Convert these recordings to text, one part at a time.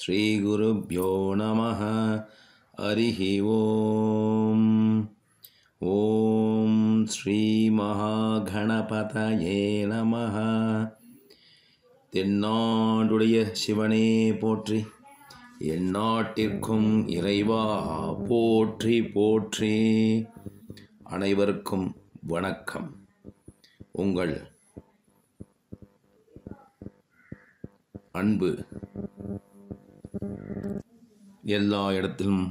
ஸ்ரீகுருப்யோ நமः. ஹரிஹி ஓம். ஓம் ஸ்ரீ மகாகணபதயே நமः. தென்னாடுடைய சிவனே போற்றி, எந்நாட்டிற்கும் இறைவா போற்றி போற்றி. அனைவருக்கும் வணக்கம். உங்கள் அன்பு எல்லா இடத்திலும்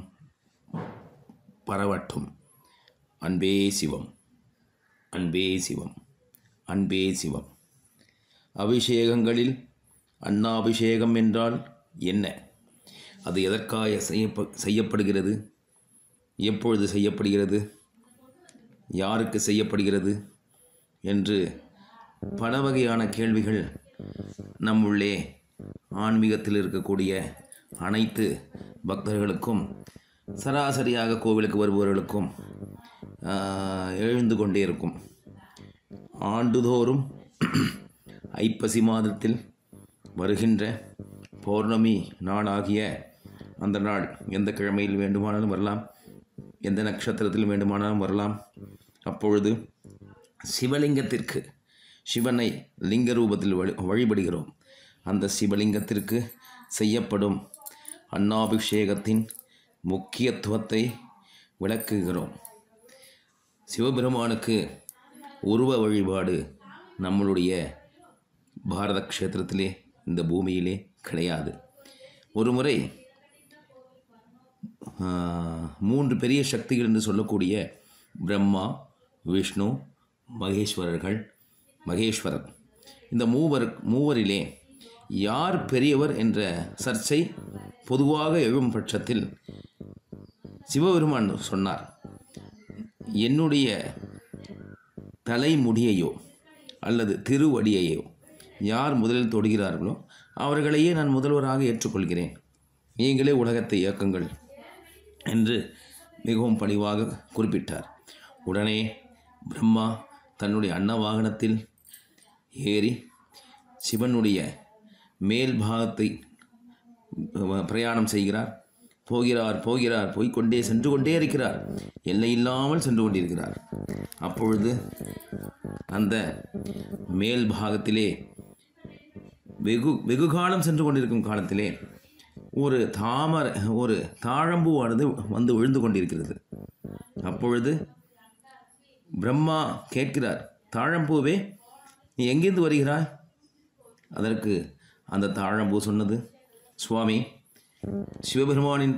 பரவட்டும். அன்பே சிவம், அன்பே சிவம், அன்பே சிவம். அபிஷேகங்களில் அன்னாபிஷேகம் என்றால் என்ன? அது எதற்காக செய்யப்படுகிறது? எப்பொழுது செய்யப்படுகிறது? யாருக்கு செய்யப்படுகிறது என்று பல வகையான கேள்விகள் நம்முள்ளே ஆன்மீகத்தில் இருக்கக்கூடிய அனைத்து பக்தர்களுக்கும், சராசரியாக கோவிலுக்கு வருபவர்களுக்கும் எழுந்து கொண்டே இருக்கும். ஆண்டுதோறும் ஐப்பசி மாதத்தில் வருகின்ற பௌர்ணமி நாளாகிய அந்த நாள் எந்த கிழமையில் வேண்டுமானாலும் வரலாம், எந்த நட்சத்திரத்தில் வேண்டுமானாலும் வரலாம். அப்பொழுது சிவலிங்கத்திற்கு, சிவனை லிங்க ரூபத்தில் வழிபடுகிறோம். அந்த சிவலிங்கத்திற்கு செய்யப்படும் அன்னாபிஷேகத்தின் முக்கியத்துவத்தை விளக்குகிறோம். சிவபெருமானுக்கு உருவ வழிபாடு நம்மளுடைய பாரத க்ஷேத்திரத்திலே, இந்த பூமியிலே கிடையாது. ஒரு முறை 3 பெரிய சக்திகள் என்று சொல்லக்கூடிய பிரம்மா, விஷ்ணு, மகேஸ்வரர், இந்த மூவரிலே யார் பெரியவர் என்ற சர்ச்சை பொதுவாக எழும் பட்சத்தில் சிவபெருமான் சொன்னார், என்னுடைய தலைமுடியையோ அல்லது திருவடியையோ யார் முதலில் தொடுகிறார்களோ அவர்களையே நான் முதல்வராக ஏற்றுக்கொள்கிறேன், நீங்களே உலகத்தை இயக்குங்கள் என்று மிகவும் பணிவாக குறிப்பிட்டார். உடனே பிரம்மா தன்னுடைய அன்ன வாகனத்தில் ஏறி சிவனுடைய மேல் பாகத்தை பிரயாணம் செய்கிறார். போய்கொண்டே சென்று கொண்டே இருக்கிறார். எல்லையில்லாமல் சென்று கொண்டிருக்கிறார். அப்பொழுது அந்த மேல் பாகத்திலே வெகு காலம் சென்று கொண்டிருக்கும் காலத்திலே ஒரு தாழம்பூவானது வந்து விழுந்து கொண்டிருக்கிறது. அப்பொழுது பிரம்மா கேட்கிறார், தாழம்பூவே, நீ எங்கிருந்து வருகிறாய்? அதற்கு அந்த தாழம்பூ சொன்னது, சுவாமி, சிவபெருமானின்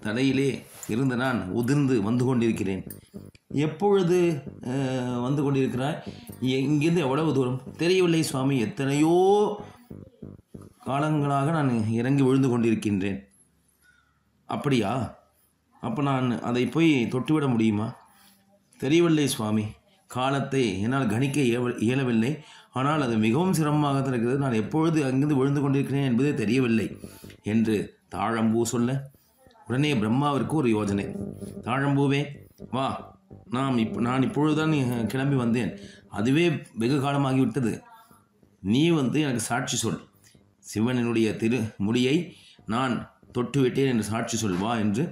தலையிலே இருந்து நான் உதிர்ந்து வந்து கொண்டிருக்கிறேன். எப்பொழுது வந்து கொண்டிருக்கிறாய்? இங்கிருந்து எவ்வளவு தூரம்? தெரியவில்லை சுவாமி, எத்தனையோ காலங்களாக நான் இறங்கி விழுந்து கொண்டிருக்கின்றேன். அப்படியா? அப்போ நான் அதை போய் தொட்டுவிட முடியுமா? தெரியவில்லை சுவாமி, காலத்தை என்னால் கணிக்க இயலவில்லை. ஆனால் அது மிகவும் சிரமமாக இருக்கிறது. நான் எப்பொழுது அங்கிருந்து விழுந்து கொண்டிருக்கிறேன் என்பதே தெரியவில்லை என்று தாழம்பூ சொல்ல, உடனே பிரம்மாவிற்கு ஒரு யோசனை. தாழம்பூவே, வா, நான் இப்பொழுதுதான் கிளம்பி வந்தேன். அதுவே வெகு காலமாகிவிட்டது. நீ எனக்கு சாட்சி சொல். சிவனுடைய திருமுடியை நான் தொட்டுவிட்டேன் என்று சாட்சி சொல், வா என்று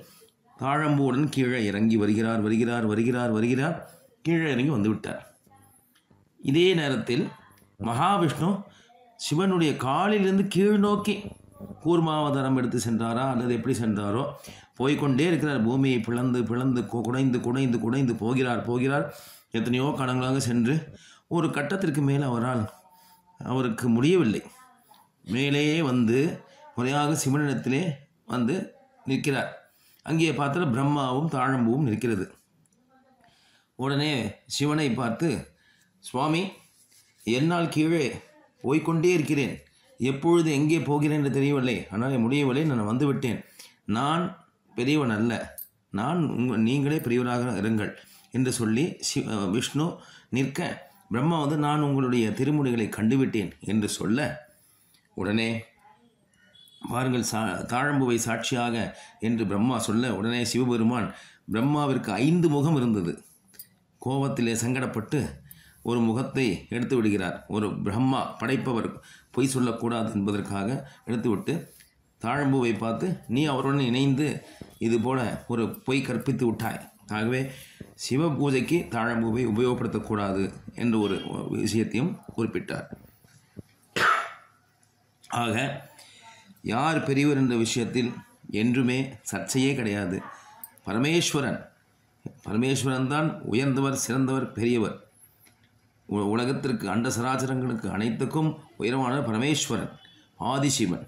தாழம்பூவுடன் கீழே இறங்கி வருகிறார். கீழே இறங்கி வந்துவிட்டார். இதே நேரத்தில் மகாவிஷ்ணு சிவனுடைய காலிலிருந்து கீழ் நோக்கி கூர்மாவதாரம் எடுத்து சென்றாரா அல்லது எப்படி சென்றாரோ போய்கொண்டே இருக்கிறார். பூமியை குடைந்து போகிறார். எத்தனையோ காலங்களாக சென்று ஒரு கட்டத்திற்கு மேல் அவருக்கு முடியவில்லை. மேலே வந்து முறையாக சிவனிடத்திலே வந்து நிற்கிறார். அங்கே பார்த்தா பிரம்மாவும் தாழம்பூவும் நிற்கிறது. உடனே சிவனை பார்த்து, சுவாமி, என்னால் கீழே போய்கொண்டே இருக்கிறேன். எப்பொழுது எங்கே போகிறேன் என்று தெரியவில்லை. ஆனால் முடியவில்லை. நான் வந்துவிட்டேன். நான் பெரியவன் அல்ல. நீங்களே பெரியவராக இருங்கள் என்று சொல்லி விஷ்ணு நிற்க, பிரம்மா நான் உங்களுடைய திருமுடிகளை கண்டுவிட்டேன் என்று சொல்ல, உடனே பாருங்கள், தாழம்புவை சாட்சியாக என்று பிரம்மா சொல்ல, உடனே சிவபெருமான், பிரம்மாவிற்கு 5 முகம் இருந்தது. கோபத்திலே சங்கடப்பட்டு ஒரு முகத்தை எடுத்து விடுகிறார். ஒரு பிரம்மா படைப்பவர் பொய் சொல்லக்கூடாது என்பதற்காக எடுத்துவிட்டு தாழம்பூவை பார்த்து நீ அவருடன் இணைந்து இது போல ஒரு பொய் கற்பித்து விட்டாய். ஆகவே சிவ பூஜைக்கு தாழம்பூவை உபயோகப்படுத்தக்கூடாது என்ற ஒரு விஷயத்தையும் குறிப்பிட்டார். ஆக யார் பெரியவர் என்ற விஷயத்தில் என்றுமே சர்ச்சையே கிடையாது. பரமேஸ்வரன் தான் உயர்ந்தவர், சிறந்தவர், பெரியவர். உலகத்திற்கு அண்ட சராச்சரங்களுக்கு அனைத்துக்கும் உயரமானவர் பரமேஸ்வரன், ஆதிசிவன்.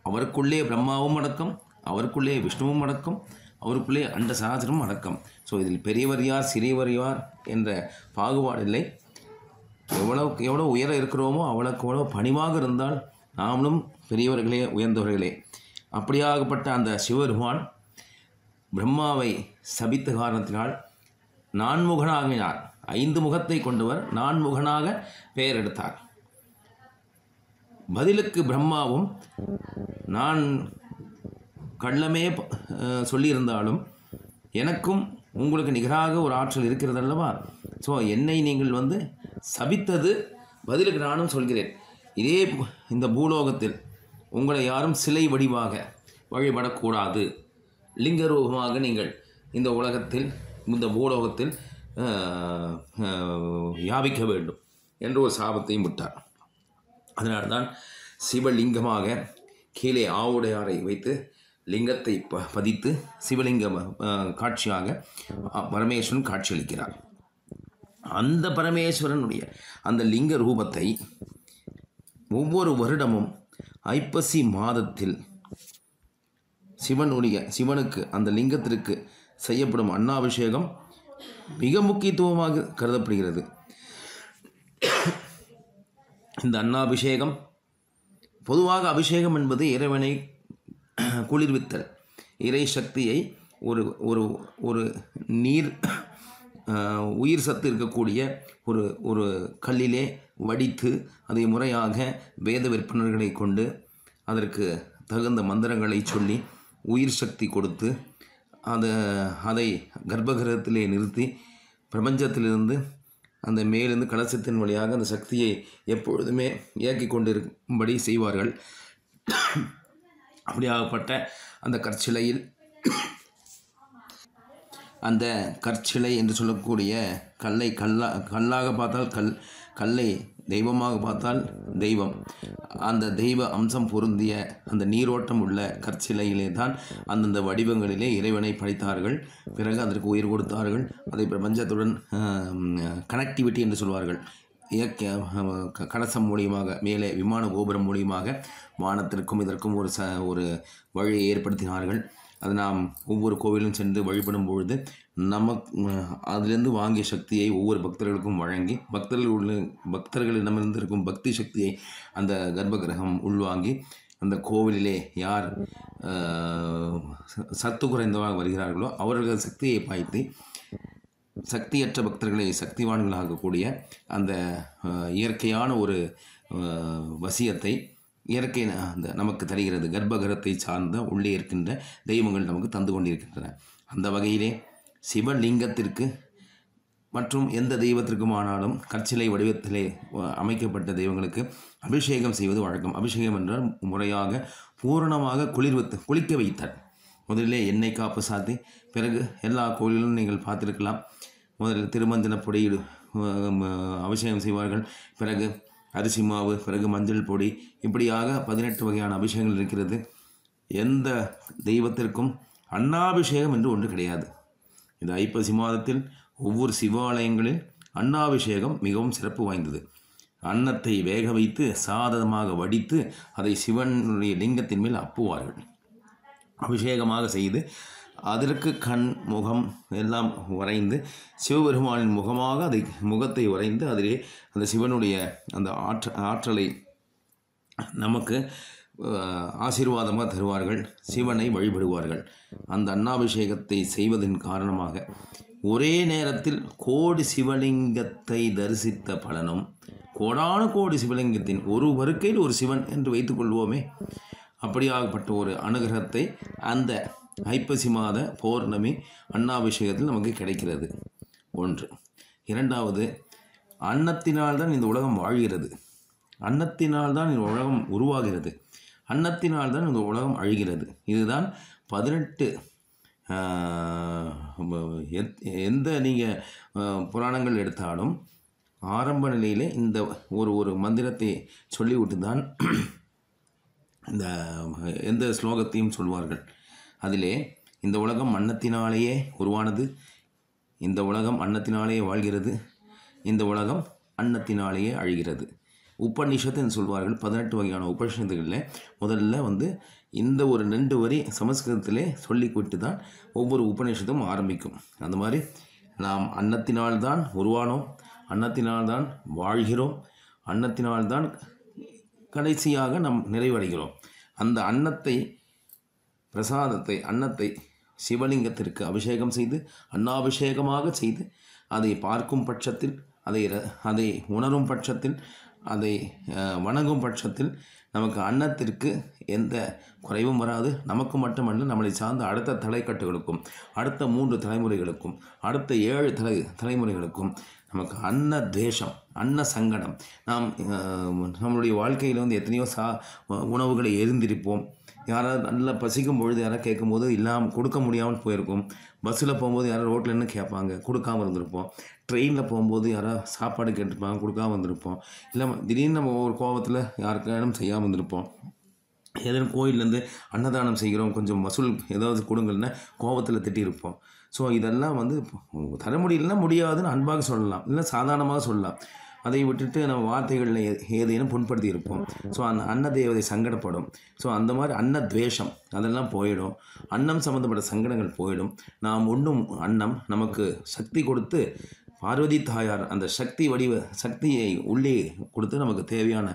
அவருக்குள்ளே பிரம்மாவும் அடக்கம், அவருக்குள்ளே விஷ்ணுவும் அடக்கம், அவருக்குள்ளே அண்ட சராச்சரமும் அடக்கம். ஸோ இதில் பெரியவர் யார் சிறியவர் யார் என்ற பாகுபாடு இல்லை. எவ்வளோ உயர இருக்கிறோமோ அவ்வளோ பணிவாக இருந்தால் நாமளும் பெரியவர்களே, உயர்ந்தவர்களே. அப்படியாகப்பட்ட அந்த சிவபெருமான் பிரம்மாவை சபித்த காரணத்தினால் நான்முகனாகினார். 5 முகத்தை கொண்டவர் நான்முகனாக பெயர் எடுத்தார். பதிலுக்கு பிரம்மாவும் நான் கள்ளமே சொல்லியிருந்தாலும் எனக்கும் உங்களுக்கு நிகராக ஒரு ஆற்றல் இருக்கிறது அல்லவா? ஸோ என்னை நீங்கள் சபித்தது பதிலுக்கு நானும் சொல்கிறேன். இதே இந்த பூலோகத்தில் உங்களை யாரும் சிலை வடிவாக வழிபடக்கூடாது. லிங்க ரூபமாக நீங்கள் இந்த உலகத்தில், இந்த பூலோகத்தில் யாபிக்க வேண்டும் என்று ஒரு சாபத்தையும் விட்டார். அதனால்தான் சிவலிங்கமாக கீழே ஆவுடையாரை வைத்து லிங்கத்தை பதித்து சிவலிங்கம் காட்சியாக பரமேஸ்வரன் காட்சியளிக்கிறார். அந்த பரமேஸ்வரனுடைய அந்த லிங்க ரூபத்தை ஒவ்வொரு வருடமும் ஐப்பசி மாதத்தில் சிவனுக்கு அந்த லிங்கத்திற்கு செய்யப்படும் அன்னாபிஷேகம் மிக முக்கியத்துவமாக கருதப்படுகிறது. இந்த அன்னாபிஷேகம், பொதுவாக அபிஷேகம் என்பது இறைவனை குளிர்வித்தல், இறை சக்தியை ஒரு ஒரு ஒரு நீர் உயிர் சத்து இருக்கக்கூடிய ஒரு கல்லிலே வடித்து அதை முறையாக வேத விற்பனர்களை கொண்டு அதற்கு தகுந்த மந்திரங்களை சொல்லி உயிர் சக்தி கொடுத்து அதை கர்ப்பகிரகத்திலே நிறுத்தி பிரபஞ்சத்திலிருந்து அந்த மேலிருந்து கலசத்தின் வழியாக அந்த சக்தியை எப்பொழுதுமே இயக்கி கொண்டிருக்கும்படி செய்வார்கள். அப்படியாகப்பட்ட அந்த கற்சிலை என்று சொல்லக்கூடிய கல்லாக பார்த்தால் கல்லை தெய்வமாக பார்த்தால் தெய்வம், அந்த தெய்வ அம்சம் பொருந்திய அந்த நீரோட்டம் உள்ள கற்சிலையிலே தான் அந்தந்த வடிவங்களிலே இறைவனை படைத்தார்கள். பிறகு அதற்கு உயிர் கொடுத்தார்கள். அதை பிரபஞ்சத்துடன் கனெக்டிவிட்டி என்று சொல்வார்கள். கலசம் மூலியமாக மேலே விமான கோபுரம் மூலியமாக வானத்திற்கும் இதற்கும் ஒரு வழியை ஏற்படுத்தினார்கள். அது நாம் ஒவ்வொரு கோவிலும் சென்று வழிபடும் பொழுது அதிலிருந்து வாங்கிய சக்தியை ஒவ்வொரு பக்தர்களுக்கும் வழங்கி பக்தர்களிடமிருந்து இருக்கும் பக்தி சக்தியை அந்த கர்ப்பகிரகம் உள்வாங்கி அந்த கோவிலிலே யார் சத்து குறைந்தவாக வருகிறார்களோ அவர்கள் சக்தியை பாய்த்தி சக்தியற்ற பக்தர்களை சக்திவான்களாகக்கூடிய அந்த இயற்கையான ஒரு வசியத்தை இயற்கை நமக்கு தருகிறது. கர்ப்பகிரகத்தை சார்ந்த உள்ளே இருக்கின்ற தெய்வங்கள் நமக்கு தந்து கொண்டிருக்கின்றன. அந்த வகையிலே சிவலிங்கத்திற்கு மற்றும் எந்த தெய்வத்திற்குமானாலும் கற்சிலை வடிவத்திலே அமைக்கப்பட்ட தெய்வங்களுக்கு அபிஷேகம் செய்வது வழக்கம். அபிஷேகம் என்றால் முறையாக பூரணமாக குளிக்க வைத்தார். முதலிலே எண்ணெய் காப்பு சாத்தி, பிறகு எல்லா கோயிலும் நீங்கள் பார்த்திருக்கலாம், முதலில் திருமஞ்சன பொடி அபிஷேகம் செய்வார்கள். பிறகு அரிசி மாவு, பிறகு மஞ்சள் பொடி, இப்படியாக 18 வகையான அபிஷேகங்கள் இருக்கிறது. எந்த தெய்வத்திற்கும் அன்னாபிஷேகம் என்று ஒன்று கிடையாது. இந்த ஐப்பசி மாதத்தில் ஒவ்வொரு சிவாலயங்களில் அன்னாபிஷேகம் மிகவும் சிறப்பு வாய்ந்தது. அன்னத்தை வேக வைத்து சாதமாக வடித்து அதை சிவனுடைய லிங்கத்தின் மேல் அப்புவார்கள். அபிஷேகமாக செய்து அதற்கு கண், முகம் எல்லாம் வரைந்து சிவபெருமானின் முகமாக முகத்தை வரைந்து அதிலே அந்த சிவனுடைய அந்த ஆற்றலை நமக்கு ஆசீர்வாதமாக தருவார்கள். சிவனை வழிபடுவார்கள். அந்த அன்னாபிஷேகத்தை செய்வதன் காரணமாக ஒரே நேரத்தில் கோடி சிவலிங்கத்தை தரிசித்த பலனும், கோடான கோடி சிவலிங்கத்தின் ஒரு வருக்கையில் ஒரு சிவன் என்று வைத்துக்கொள்வோமே, அப்படியாகப்பட்ட ஒரு அனுகிரகத்தை அந்த ஐப்பசி மாத பௌர்ணமி அன்னாபிஷேகத்தில் நமக்கு கிடைக்கிறது. ஒன்று. இரண்டாவது, அன்னத்தினால்தான் இந்த உலகம் வாழ்கிறது. அன்னத்தினால்தான் இந்த உலகம் உருவாகிறது. அன்னத்தினால் தான் இந்த உலகம் அழிகிறது. இதுதான் 18 எந்த நீங்கள் புராணங்கள் எடுத்தாலும் ஆரம்ப நிலையில் இந்த ஒரு மந்திரத்தை சொல்லிவிட்டு தான் இந்த எந்த ஸ்லோகத்தையும் சொல்வார்கள். அதிலே இந்த உலகம் அன்னத்தினாலேயே உருவானது, இந்த உலகம் அன்னத்தினாலேயே வாழ்கிறது, இந்த உலகம் அன்னத்தினாலேயே அழிகிறது. உபநிஷத்துன்னு சொல்வார்கள். 18 வகையான உபநிஷத்துகளில் முதல்ல இந்த ஒரு 2 வரி சமஸ்கிருதத்திலே சொல்லிவிட்டு தான் ஒவ்வொரு உபநிஷத்தும் ஆரம்பிக்கும். அந்த மாதிரி நாம் அன்னத்தினால்தான் உருவானோம், அன்னத்தினால்தான் வாழ்கிறோம், அன்னத்தினால்தான் கடைசியாக நாம் நிறைவடைகிறோம். அந்த அன்னத்தை சிவலிங்கத்திற்கு அபிஷேகம் செய்து அன்னாபிஷேகமாக செய்து அதை பார்க்கும் பட்சத்தில், அதை உணரும் பட்சத்தில், அதை வணங்கும் பட்சத்தில் நமக்கு அன்னத்திற்கு எந்த குறைவும் வராது. நமக்கு மட்டுமல்ல, நம்மளை சார்ந்த அடுத்த தலைக்கட்டுகளுக்கும், அடுத்த 3 தலைமுறைகளுக்கும், அடுத்த 7 தலைமுறைகளுக்கும் நமக்கு அன்ன துவேஷம், அன்ன சங்கடம். நாம் நம்மளுடைய வாழ்க்கையில் எத்தனையோ உணவுகளை எரிந்திருப்போம். யாராவது நல்லா பசிக்கும் பொழுது யாராவது கேட்கும்போது இல்லாமல் கொடுக்க முடியாமல் போயிருக்கும். பஸ்ஸில் போகும்போது யாராவது ரோட்டில் என்ன கேட்பாங்க, கொடுக்காமல் இருந்திருப்போம். ட்ரெயினில் போகும்போது யாராவது சாப்பாடு கேட்டிருப்பாங்க, கொடுக்காமல் இருந்திருப்போம். இல்லை திடீர்னு நம்ம ஒரு கோபத்தில் யாருக்காரும் செய்யாமல் இருந்திருப்போம். ஏதேனும் கோயிலேருந்து அன்னதானம் செய்கிறோம், கொஞ்சம் வசூல் ஏதாவது கொடுங்கன்னா கோபத்தில் திட்டியிருப்போம். ஸோ இதெல்லாம் தர முடியலன்னா முடியாதுன்னு அன்பாக சொல்லலாம், இல்லை சாதாரணமாக சொல்லலாம். அதை விட்டுட்டு நம்ம வார்த்தைகளில் ஏதேனும் புண்படுத்தி இருப்போம். ஸோ அந்த அன்ன தேவதை சங்கடப்படும். ஸோ அந்த மாதிரி அன்ன துவேஷம் அதெல்லாம் போயிடும். அன்னம் சம்மந்தப்பட்ட சங்கடங்கள் போயிடும். நாம் உண்ணும் அன்னம் நமக்கு சக்தி கொடுத்து, பார்வதி தாயார் அந்த சக்தியை உள்ளே கொடுத்து நமக்கு தேவையான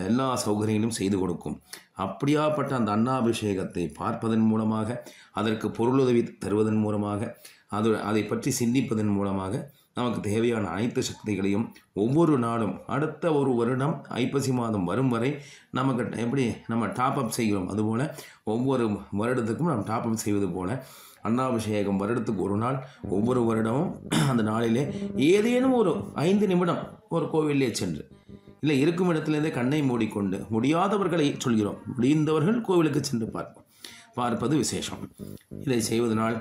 எல்லா சௌகரியங்களும் செய்து கொடுக்கும். அப்படியாப்பட்ட அந்த அன்னாபிஷேகத்தை பார்ப்பதன் மூலமாக, அதற்கு பொருளுதவி தருவதன் மூலமாக, அதை பற்றி சிந்திப்பதன் மூலமாக நமக்கு தேவையான அனைத்து சக்திகளையும் ஒவ்வொரு நாளும் அடுத்த ஒரு வருடம் ஐப்பசி மாதம் வரும் வரை நமக்கு எப்படி நம்ம டாப்அப் செய்கிறோம், அதுபோல் ஒவ்வொரு வருடத்துக்கும் நாம் டாப்அப் செய்வது போல் அன்னாபிஷேகம் வருடத்துக்கு ஒரு நாள், ஒவ்வொரு வருடமும் அந்த நாளிலே ஏதேனும் ஒரு 5 நிமிடம் ஒரு கோவிலே சென்று, இல்லை இருக்கும் இடத்திலேருந்தே கண்ணை மூடிக்கொண்டு, முடியாதவர்களை சொல்கிறோம், முடிந்தவர்கள் கோவிலுக்கு சென்று பார்ப்பது விசேஷம். இதை செய்வதனால்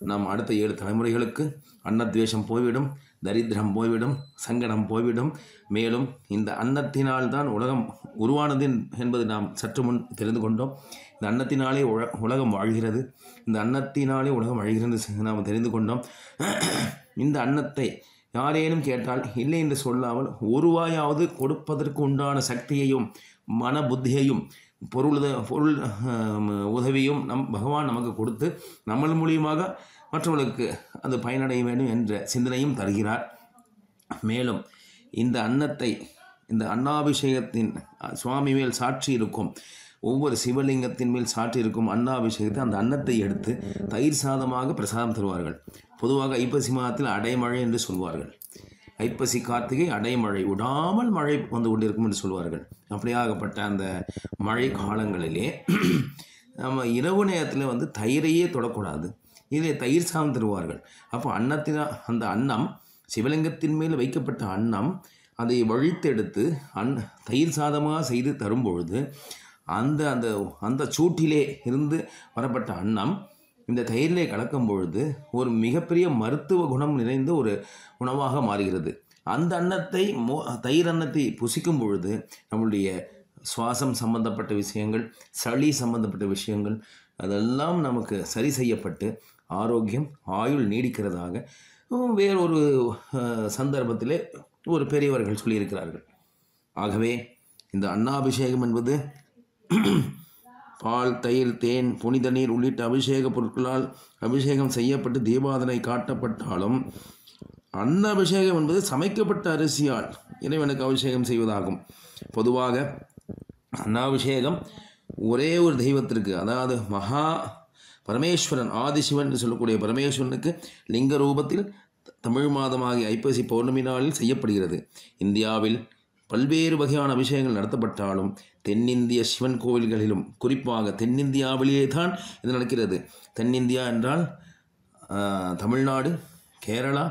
நாம் அடுத்த 7 தலைமுறைகளுக்கு அன்னத்வேஷம் போய்விடும், தரித்திரம் போய்விடும், சங்கடம் போய்விடும். மேலும் இந்த அன்னத்தினால்தான் உலகம் உருவானது என்பது நாம் சற்று முன் தெரிந்து கொண்டோம். இந்த அன்னத்தினாலே உலகம் வாழ்கிறது, இந்த அன்னத்தினாலே உலகம் அழிகிறது நாம் தெரிந்து கொண்டோம். இந்த அன்னத்தை யாரேனும் கேட்டால் இல்லை என்று சொல்லாமல் ஒரு வாயாவது கொடுப்பதற்கு உண்டான சக்தியையும் மன புத்தியையும் பொருள் உதவியும் பகவான் நமக்கு கொடுத்து நம்மள் மூலியமாக மற்றவர்களுக்கு அது பயனடைய வேண்டும் என்ற சிந்தனையும் தருகிறார். மேலும் இந்த அன்னாபிஷேகத்தின் சுவாமி மேல் சாட்சி இருக்கும், ஒவ்வொரு சிவலிங்கத்தின் மேல் சாட்சி இருக்கும் அன்னாபிஷேகத்தை, அந்த அன்னத்தை எடுத்து தயிர் சாதமாக பிரசாதம் தருவார்கள். பொதுவாக ஐப்பசி மாதத்தில் அடைமழை என்று சொல்வார்கள். ஐப்பசி கார்த்திகை அடைமழை, விடாமல் மழை வந்து கொண்டிருக்கும் என்று சொல்வார்கள். அப்படியாகப்பட்ட அந்த மழை காலங்களிலே நம்ம இரவு நேரத்தில் தயிரையே தொடக்கூடாது, இதிலே தயிர் சாதம் தருவார்கள். அப்போ அந்த அன்னம், சிவலிங்கத்தின் மேல் வைக்கப்பட்ட அன்னம், அதை வழித்தெடுத்து தயிர் சாதமாக செய்து தரும்பொழுது அந்த சூட்டிலே இருந்து வரப்பட்ட அன்னம் இந்த தயிரிலே கலக்கும் பொழுது ஒரு மிகப்பெரிய மருத்துவ குணம் நிறைந்த ஒரு உணவாக மாறுகிறது. அந்த தயிர் அன்னத்தை புசிக்கும் பொழுது நம்முடைய சுவாசம் சம்பந்தப்பட்ட விஷயங்கள், சளி சம்பந்தப்பட்ட விஷயங்கள் அதெல்லாம் நமக்கு சரி செய்யப்பட்டு ஆரோக்கியம், ஆயுள் நீடிக்கிறதாக வேறொரு சந்தர்ப்பத்திலே ஒரு பெரியவர்கள் சொல்லியிருக்கிறார்கள். ஆகவே இந்த அன்னாபிஷேகம் என்பது பால், தயிர், தேன், புனித நீர் உள்ளிட்ட அபிஷேக பொருட்களால் அபிஷேகம் செய்யப்பட்டு தீபாதனை காட்டப்பட்டாலும் அன்னாபிஷேகம் என்பது சமைக்கப்பட்ட அரிசியால் இறைவனுக்கு அபிஷேகம் செய்வதாகும். பொதுவாக அன்னாபிஷேகம் ஒரே ஒரு தெய்வத்திற்கு, அதாவது பரமேஸ்வரன், ஆதிசிவன் என்று சொல்லக்கூடிய பரமேஸ்வரனுக்கு லிங்க ரூபத்தில் தமிழ் மாதமாகிய ஐப்பசி பௌர்ணமி நாளில் செய்யப்படுகிறது. இந்தியாவில் பல்வேறு வகையான அபிஷேகங்கள் நடத்தப்பட்டாலும் தென்னிந்திய சிவன் கோவில்களிலும், குறிப்பாக தென்னிந்தியாவிலேயே தான் இது நடக்கிறது. தென்னிந்தியா என்றால் தமிழ்நாடு, கேரளா,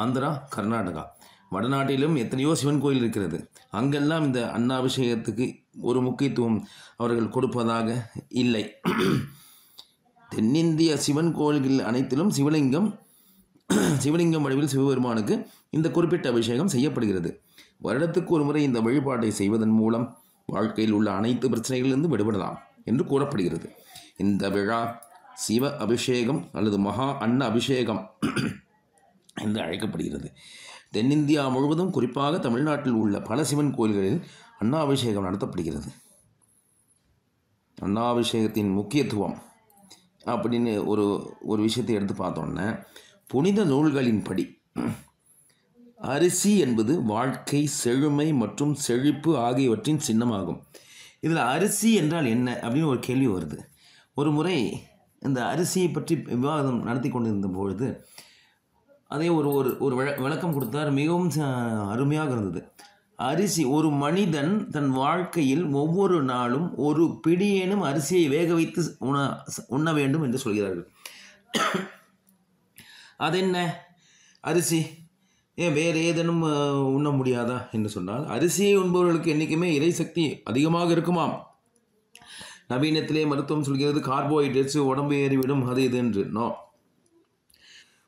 ஆந்திரா, கர்நாடகா, வடநாட்டிலும் எத்தனையோ சிவன் கோயில் இருக்கிறது. அங்கெல்லாம் இந்த அன்னாபிஷேகத்துக்கு ஒரு முக்கியத்துவம் அவர்கள் கொடுப்பதாக இல்லை. தென்னிந்திய சிவன் கோயில்கள் அனைத்திலும் சிவலிங்கம் வடிவில் சிவபெருமானுக்கு இந்த குறிப்பிட்ட அபிஷேகம் செய்யப்படுகிறது. வருடத்துக்கு ஒரு முறை இந்த வழிபாட்டை செய்வதன் மூலம் வாழ்க்கையில் உள்ள அனைத்து பிரச்சனைகளிலிருந்து விடுபடலாம் என்று கூறப்படுகிறது. இந்த விழா சிவ அபிஷேகம் அல்லது மகா அன்ன அபிஷேகம் என்று அழைக்கப்படுகிறது. தென்னிந்தியா முழுவதும் குறிப்பாக தமிழ்நாட்டில் உள்ள பல சிவன் கோயில்களில் அன்னாபிஷேகம் நடத்தப்படுகிறது. அன்னாபிஷேகத்தின் முக்கியத்துவம் அப்படின்னு ஒரு விஷயத்தை எடுத்து பார்த்தோன்னா, புனித நூல்களின்படி அரிசி என்பது வாழ்க்கை, செழுமை மற்றும் செழிப்பு ஆகியவற்றின் சின்னமாகும். இதில் அரிசி என்றால் என்ன அப்படின்னு ஒரு கேள்வி வருது. ஒரு முறை இந்த அரிசியை பற்றி விவாதம் நடத்தி கொண்டிருந்த பொழுது அதே ஒரு விளக்கம் கொடுத்தார். மிகவும் அருமையாக இருந்தது. அரிசி, ஒரு மனிதன் தன் வாழ்க்கையில் ஒவ்வொரு நாளும் ஒரு பிடியேனும் அரிசியை வேக வைத்து உண்ண வேண்டும் என்று சொல்கிறார்கள். அதென்ன அரிசி, ஏன் வேறு ஏதேனும் உண்ண முடியாதா என்று சொன்னால், அரிசியை உண்பவர்களுக்கு என்றைக்குமே இறை சக்தி அதிகமாக இருக்குமாம். நவீனத்திலே மருத்துவம் சொல்கிறது கார்போஹைட்ரேட்ஸ் உடம்பு ஏறிவிடும் அது இது என்று. நோ,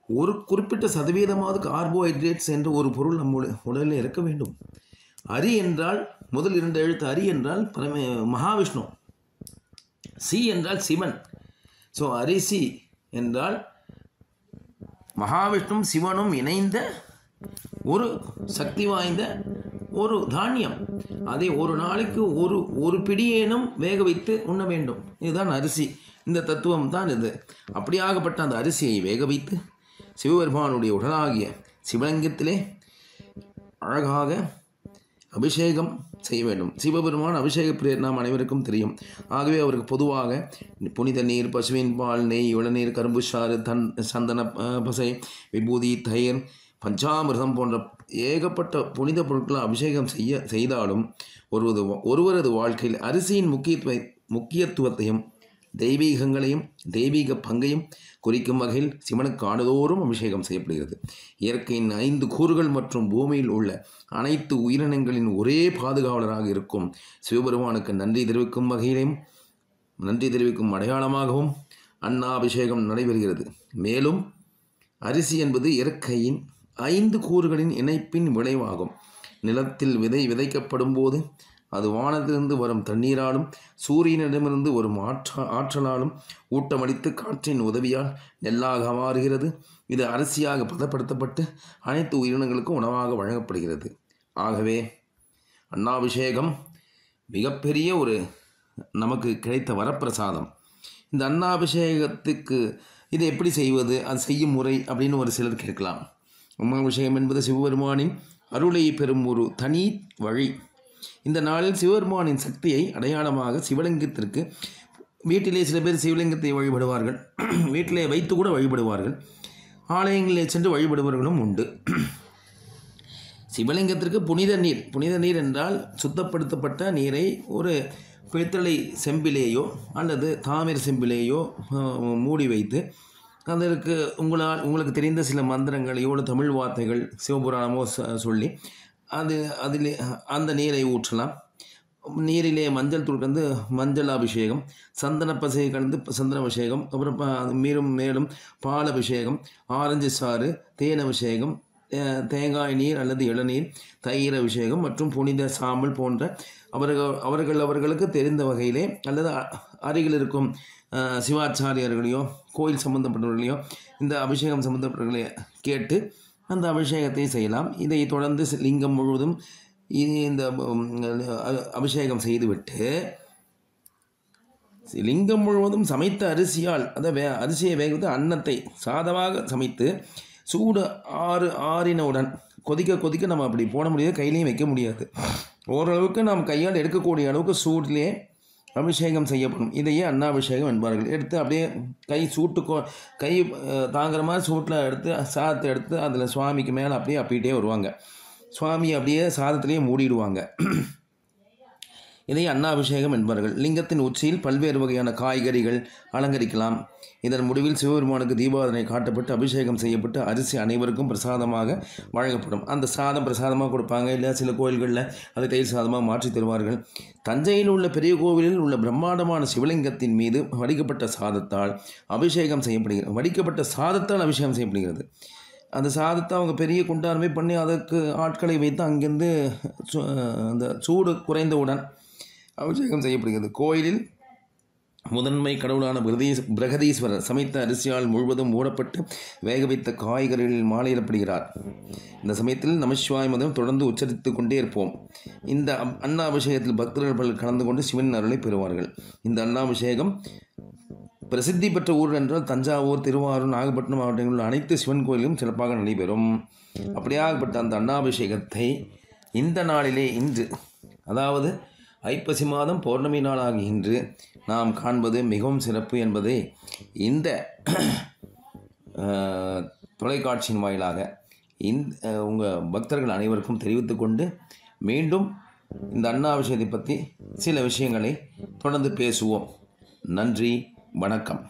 ஒரு குறிப்பிட்ட சதவீதமாவது கார்போஹைட்ரேட்ஸ் என்ற ஒரு பொருள் நம்ம உடலில் இருக்க வேண்டும். அரி என்றால் முதல் 2 எழுத்து அரி என்றால் மகாவிஷ்ணு, சி என்றால் சிவன். ஸோ அரிசி என்றால் மகாவிஷ்ணும் சிவனும் இணைந்த ஒரு சக்தி வாய்ந்த ஒரு தானியம். அதை ஒரு நாளைக்கு ஒரு பிடியேனும் வேக வைத்து உண்ண வேண்டும். இதுதான் அரிசி. இந்த தத்துவம் தான் இது. அப்படியாகப்பட்ட அந்த அரிசியை வேக வைத்து சிவபெருமானுடைய உடலாகிய சிவலிங்கத்திலே அழகாக அபிஷேகம் செய்ய வேண்டும். சிவபெருமான் அபிஷேக பிரியர் நாம் அனைவருக்கும் தெரியும். ஆகவே அவருக்கு பொதுவாக புனித நீர், பசுவின் பால், நெய், இளநீர், கரும்பு சாறு, சந்தன பசை, விபூதி, தயிர், பஞ்சாமிர்தம் போன்ற ஏகப்பட்ட புனித பொருட்களை அபிஷேகம் செய்தாலும் ஒருவரது வாழ்க்கையில் அரிசியின் முக்கியத்துவத்தையும் தெய்வீகங்களையும் தெய்வீக பங்கையும் குறிக்கும் வகையில் சிவனுக்கு ஆண்டுதோறும் அபிஷேகம் செய்யப்படுகிறது. இயற்கையின் 5 கூறுகள் மற்றும் பூமியில் உள்ள அனைத்து உயிரினங்களின் ஒரே பாதுகாவலராக இருக்கும் சிவபெருமானுக்கு நன்றி தெரிவிக்கும் அடையாளமாகவும் அன்னாபிஷேகம் நடைபெறுகிறது. மேலும் அரிசி என்பது இயற்கையின் 5 கூறுகளின் இணைப்பின் விளைவாகும். நிலத்தில் விதைக்கப்படும் போது அது வானத்திலிருந்து வரும் தண்ணீராலும் சூரியனிடமிருந்து வரும் ஆற்றலாலும் ஊட்டமளித்து காற்றின் உதவியால் நெல்லாக மாறுகிறது. இது அரிசியாக பதப்படுத்தப்பட்டு அனைத்து உயிரினங்களுக்கும் உணவாக வழங்கப்படுகிறது. ஆகவே அன்னாபிஷேகம் மிகப்பெரிய ஒரு நமக்கு கிடைத்த வரப்பிரசாதம். இந்த அன்னாபிஷேகத்துக்கு இதை எப்படி செய்வது, அது செய்யும் முறை அப்படின்னு ஒரு சிலர் கேட்கலாம். அன்னாபிஷேகம் என்பது சிவபெருமானின் அருளை பெறும் ஒரு தனி வழி. இந்த நாளில் சிவபெருமானின் சக்தியை அடையாளமாக சிவலிங்கத்திற்கு வீட்டிலே சில பேர் சிவலிங்கத்தை வழிபடுவார்கள், வீட்டிலே வைத்து கூட வழிபடுவார்கள், ஆலயங்களில் சென்று வழிபடுபவர்களும் உண்டு. சிவலிங்கத்திற்கு புனித நீர் என்றால் சுத்தப்படுத்தப்பட்ட நீரை ஒரு பித்தளை செம்பிலேயோ அல்லது தாமிர செம்பிலேயோ மூடி வைத்து அதற்கு உங்களுக்கு தெரிந்த சில மந்திரங்களையோ தமிழ் வார்த்தைகள் சிவபுராணமோ சொல்லி அதில் அந்த நீரை ஊற்றலாம். நீரிலே மஞ்சள் தூள் கலந்து மஞ்சள் அபிஷேகம், சந்தன பசையை கலந்து சந்தன அபிஷேகம், அப்புறம் மேலும் பால் அபிஷேகம், ஆரஞ்சு சாறு, தேன் அபிஷேகம், தேங்காய் நீர் அல்லது இளநீர், தயிர் அபிஷேகம் மற்றும் புனித சாம்பல் போன்ற அவர்களுக்கு தெரிந்த வகையிலே அல்லது அருகில் இருக்கும் சிவாச்சாரியர்களையோ கோயில் சம்பந்தப்பட்டவர்களையோ இந்த அபிஷேகம் சம்பந்தப்பட்டவர்களையோ கேட்டு அந்த அபிஷேகத்தை செய்யலாம். இதை தொடர்ந்து லிங்கம் முழுவதும் இந்த அபிஷேகம் செய்துவிட்டு லிங்கம் முழுவதும் சமைத்த அரிசியால் அரிசியை வேகத்து அன்னத்தை சாதமாக சமைத்து சூடு ஆறினவுடன் கொதிக்க நம்ம அப்படி போட முடியாது, கையிலையும் வைக்க முடியாது. ஓரளவுக்கு நாம் கையால் எடுக்கக்கூடிய அளவுக்கு சூடிலே அபிஷேகம் செய்யப்படும். இதையே அன்னாபிஷேகம் என்பார்கள். எடுத்து அப்படியே கை தாங்குற மாதிரி சூட்டில் எடுத்து சாதத்தை எடுத்து அதில் சுவாமிக்கு மேலே அப்படியே அப்பிட்டே வருவாங்க. சுவாமி அப்படியே சாதத்திலேயே மூடிடுவாங்க. இதை அன்னாபிஷேகம் என்பார்கள். லிங்கத்தின் உச்சியில் பல்வேறு வகையான காய்கறிகள் அலங்கரிக்கலாம். இதன் முடிவில் சிவபெருமானுக்கு தீபாராதனை காட்டப்பட்டு அபிஷேகம் செய்யப்பட்டு அரிசி அனைவருக்கும் பிரசாதமாக வழங்கப்படும். அந்த சாதம் பிரசாதமாக கொடுப்பாங்க, இல்லை சில கோயில்களில் அதை தயிர் சாதமாக மாற்றி தருவார்கள். தஞ்சையில் உள்ள பெரிய கோவிலில் உள்ள பிரம்மாண்டமான சிவலிங்கத்தின் மீது வடிக்கப்பட்ட சாதத்தால் அபிஷேகம் செய்யப்படுகிறது. அபிஷேகம் செய்யப்படுகிறது. அந்த சாதத்தை அவங்க பெரிய குண்டாரமே பண்ணி அதற்கு ஆட்களை வைத்து அங்கிருந்து அந்த சூடு குறைந்தவுடன் அபிஷேகம் செய்யப்படுகிறது. கோயிலில் முதன்மை கடவுளான பிரகதீஸ்வரர் சமைத்த அரிசியால் முழுவதும் மூடப்பட்டு வேக வைத்த காய்கறிகளில் மாலையிடப்படுகிறார். இந்த சமயத்தில் நமசிவாய மதம் தொடர்ந்து உச்சரித்து கொண்டே இருப்போம். இந்த அன்னாபிஷேகத்தில் பக்தர்கள் கலந்து கொண்டு சிவன் அருளை பெறுவார்கள். இந்த அன்னாபிஷேகம் பிரசித்தி பெற்ற ஊர் என்றால் தஞ்சாவூர், திருவாரூர், நாகப்பட்டினம் மாவட்டங்களில் உள்ள அனைத்து சிவன் கோயிலும் சிறப்பாக நடைபெறும். அப்படியாகப்பட்ட அந்த அன்னாபிஷேகத்தை இந்த நாளிலே இன்று, அதாவது ஐப்பசி மாதம் பௌர்ணமி நாளாகி இன்று நாம் காண்பது மிகவும் சிறப்பு என்பதை இந்த தொலைக்காட்சியின் வாயிலாக உங்கள் பக்தர்கள் அனைவருக்கும் தெரிவித்து கொண்டு மீண்டும் இந்த அன்னாபிஷேகத்தை பற்றி சில விஷயங்களை தொடர்ந்து பேசுவோம். நன்றி, வணக்கம்.